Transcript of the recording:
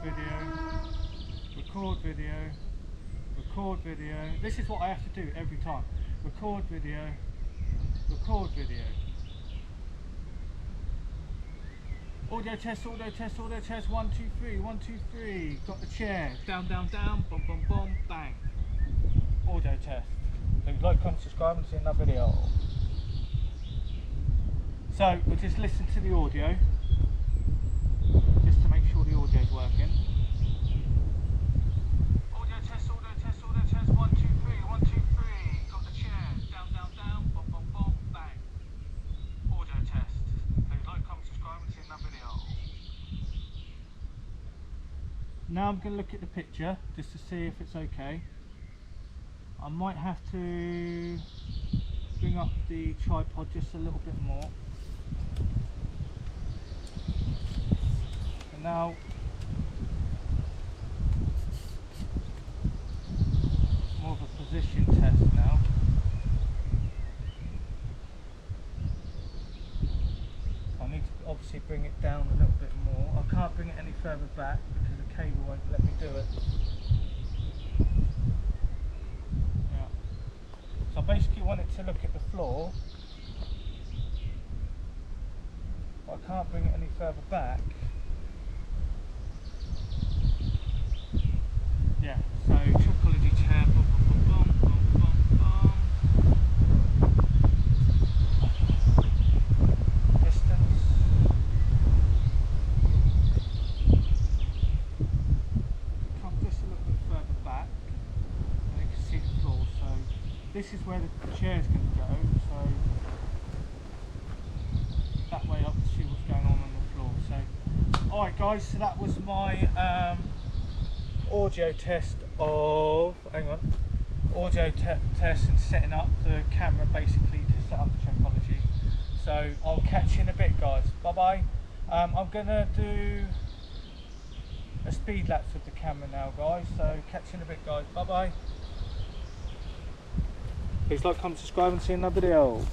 video, record video, record video. This is what I have to do every time. Record video, record video. Audio test, audio test, audio test. 1, 2, 3, 1, 2, 3. Got the chair. Down, down, down. Boom, boom, boom. Bang. Audio test. So like, comment, subscribe, and see another video. So we'll just listen to the audio, just to make sure the audio is working. Audio test, audio test, audio test. 1, 2, 3, 1, 2, 3. Got the chair. Down, down, down. Boom, boom, boom. Bang. Audio test. Please like, comment, subscribe, and see another video. Now I'm going to look at the picture just to see if it's okay. I might have to bring up the tripod just a little bit more. And now more of a position test now. I need to obviously bring it down a little bit more. I can't bring it any further back because the cable won't let me do it. So I basically want it to look at the floor, but I can't bring it any further back. Yeah, so Tripology chair, boom, boom, boom, boom, boom, boom. Distance. Come just a little bit further back, and you can see the floor. So this is where the chair is going to go, so that way I can see what's going on the floor. So, alright guys, so that was my audio test of, audio test and setting up the camera basically to set up the Tripology. So I'll catch you in a bit guys, bye bye. I'm going to do a speed lapse with the camera now guys, so catch you in a bit guys, bye bye. Please like, comment, subscribe, and see another video.